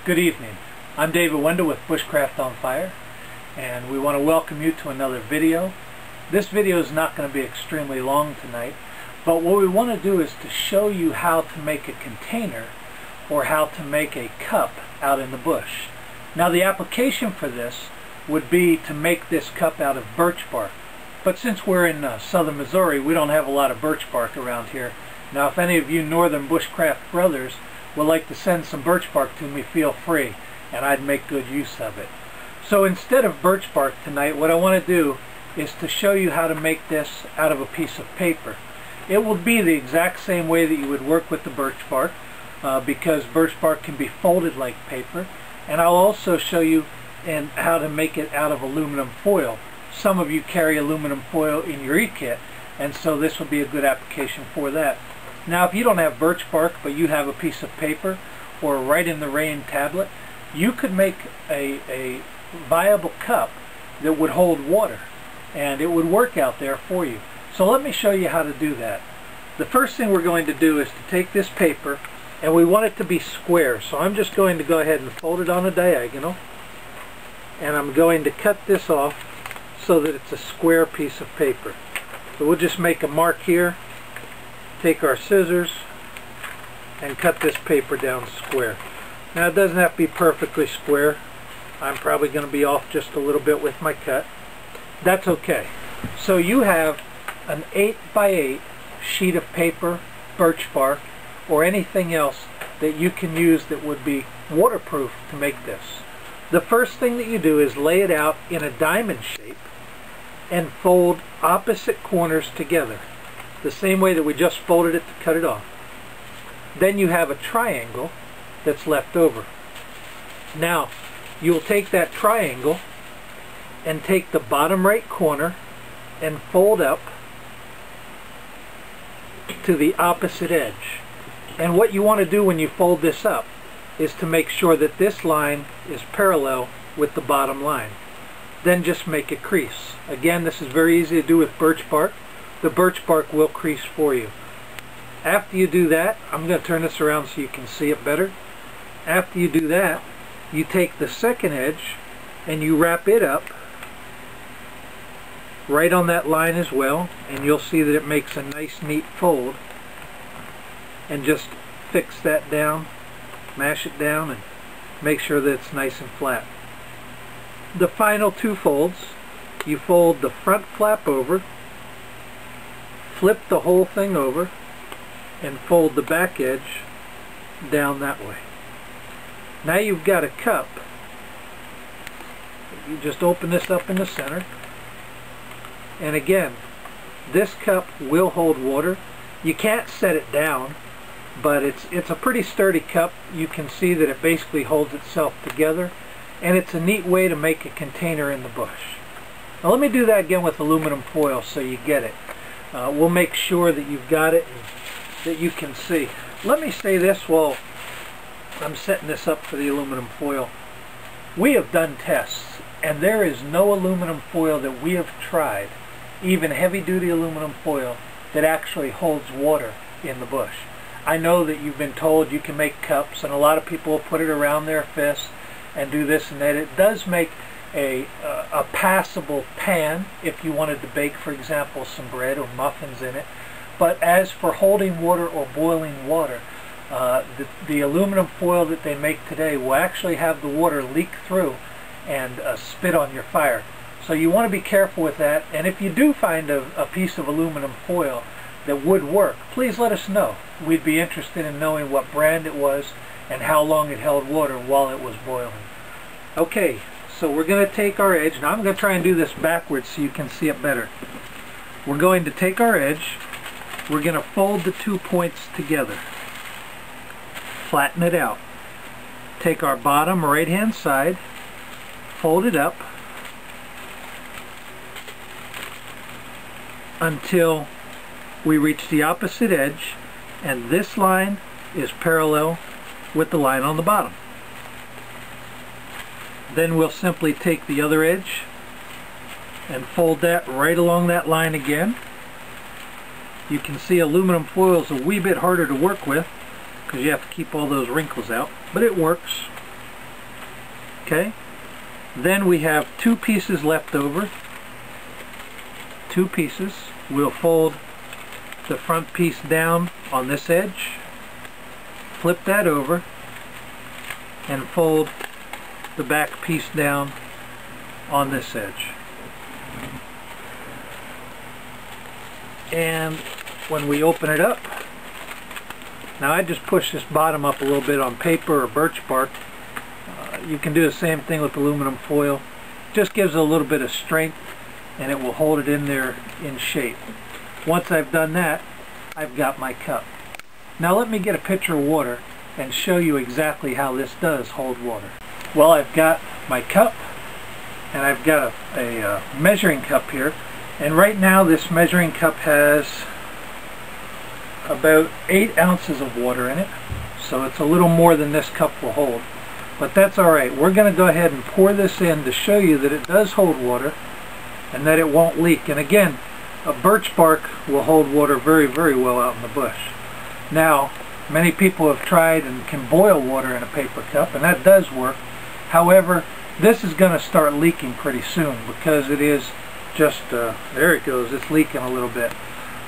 Good evening. I'm David Wendell with BushcraftOnFire, and we want to welcome you to another video. This video is not going to be extremely long tonight, but what we want to do is to show you how to make a container or how to make a cup out in the bush. Now the application for this would be to make this cup out of birch bark, but since we're in southern Missouri, we don't have a lot of birch bark around here. Now if any of you northern bushcraft brothers would like to send some birch bark to me, feel free, and I'd make good use of it. So instead of birch bark tonight, what I want to do is to show you how to make this out of a piece of paper. It will be the exact same way that you would work with the birch bark, because birch bark can be folded like paper, and I'll also show you how to make it out of aluminum foil. Some of you carry aluminum foil in your e-kit, and so this will be a good application for that. Now if you don't have birch bark but you have a piece of paper or a Write in the Rain tablet, you could make a viable cup that would hold water, and it would work out there for you. So let me show you how to do that. The first thing we're going to do is to take this paper, and we want it to be square, so I'm just going to go ahead and fold it on a diagonal, and I'm going to cut this off so that it's a square piece of paper. So we'll just make a mark here, take our scissors, and cut this paper down square. Now it doesn't have to be perfectly square. I'm probably going to be off just a little bit with my cut. That's okay. So you have an 8x8 sheet of paper, birch bark, or anything else that you can use that would be waterproof to make this. The first thing that you do is lay it out in a diamond shape and fold opposite corners together, the same way that we just folded it to cut it off. Then you have a triangle that's left over. Now you'll take that triangle and take the bottom right corner and fold up to the opposite edge. And what you want to do when you fold this up is to make sure that this line is parallel with the bottom line. Then just make a crease. Again, this is very easy to do with birch bark. The birch bark will crease for you. After you do that, I'm going to turn this around so you can see it better. After you do that, you take the second edge and you wrap it up right on that line as well, and you'll see that it makes a nice neat fold. And just fix that down, mash it down, and make sure that it's nice and flat. The final two folds, you fold the front flap over, flip the whole thing over, and fold the back edge down that way. Now you've got a cup. You just open this up in the center, and again, this cup will hold water. You can't set it down, but it's a pretty sturdy cup. You can see that it basically holds itself together, and it's a neat way to make a container in the bush. Now let me do that again with aluminum foil so you get it. We'll make sure that you've got it and that you can see. Let me say this while I'm setting this up for the aluminum foil. We have done tests, and there is no aluminum foil that we have tried, even heavy-duty aluminum foil, that actually holds water in the bush. I know that you've been told you can make cups, and a lot of people will put it around their fists and do this and that. It does make a passable pan if you wanted to bake, for example, some bread or muffins in it. But as for holding water or boiling water, the aluminum foil that they make today will actually have the water leak through and spit on your fire. So you want to be careful with that, and if you do find a piece of aluminum foil that would work, please let us know. We'd be interested in knowing what brand it was and how long it held water while it was boiling. Okay, so we're going to take our edge. Now I'm going to try and do this backwards so you can see it better. We're going to take our edge, we're going to fold the 2 points together, flatten it out, take our bottom right hand side, fold it up until we reach the opposite edge, and this line is parallel with the line on the bottom. Then we'll simply take the other edge and fold that right along that line again. You can see aluminum foil is a wee bit harder to work with because you have to keep all those wrinkles out, but it works. Okay, then we have 2 pieces left over. 2 pieces. We'll fold the front piece down on this edge, flip that over, and fold the back piece down on this edge. And when we open it up, now I just push this bottom up a little bit on paper or birch bark. You can do the same thing with aluminum foil. Just gives it a little bit of strength, and it will hold it in there in shape. Once I've done that, I've got my cup. Now let me get a pitcher of water and show you exactly how this does hold water. Well, I've got my cup, and I've got a measuring cup here, and right now this measuring cup has about 8 ounces of water in it, so it's a little more than this cup will hold. But that's alright. We're going to go ahead and pour this in to show you that it does hold water and that it won't leak. And again, a birch bark will hold water very, very well out in the bush. Now, many people have tried and can boil water in a paper cup, and that does work. However, this is going to start leaking pretty soon because it is just, there it goes, it's leaking a little bit.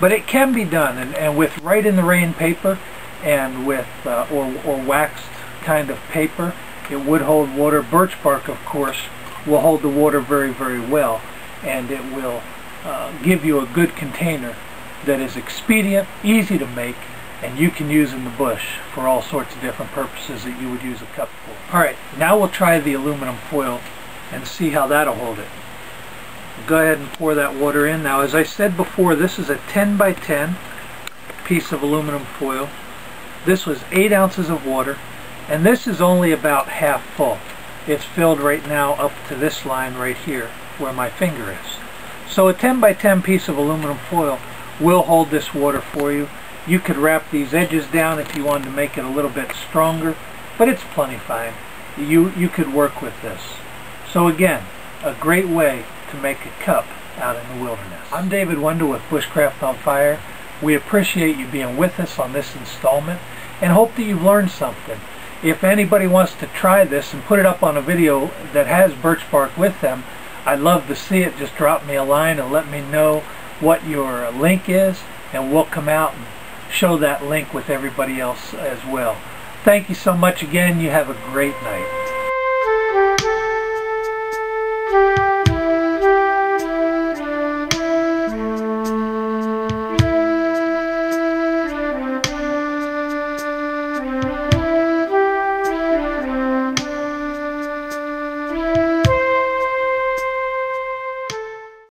But it can be done, and with right in the rain paper and with, or waxed kind of paper, it would hold water. Birch bark, of course, will hold the water very, very well, and it will give you a good container that is expedient, easy to make, and you can use in the bush for all sorts of different purposes that you would use a cup for. Alright, now we'll try the aluminum foil and see how that'll hold it. Go ahead and pour that water in. Now, as I said before, this is a 10 by 10 piece of aluminum foil. This was 8 ounces of water, and this is only about half full. It's filled right now up to this line right here where my finger is. So a 10 by 10 piece of aluminum foil will hold this water for you. You could wrap these edges down if you wanted to make it a little bit stronger, but it's plenty fine. You could work with this. So again, a great way to make a cup out in the wilderness. I'm David Wendell with Bushcraft on Fire. We appreciate you being with us on this installment and hope that you've learned something. If anybody wants to try this and put it up on a video that has birch bark with them, I'd love to see it. Just drop me a line and let me know what your link is, and we'll come out and show that link with everybody else as well. Thank you so much again. You have a great night.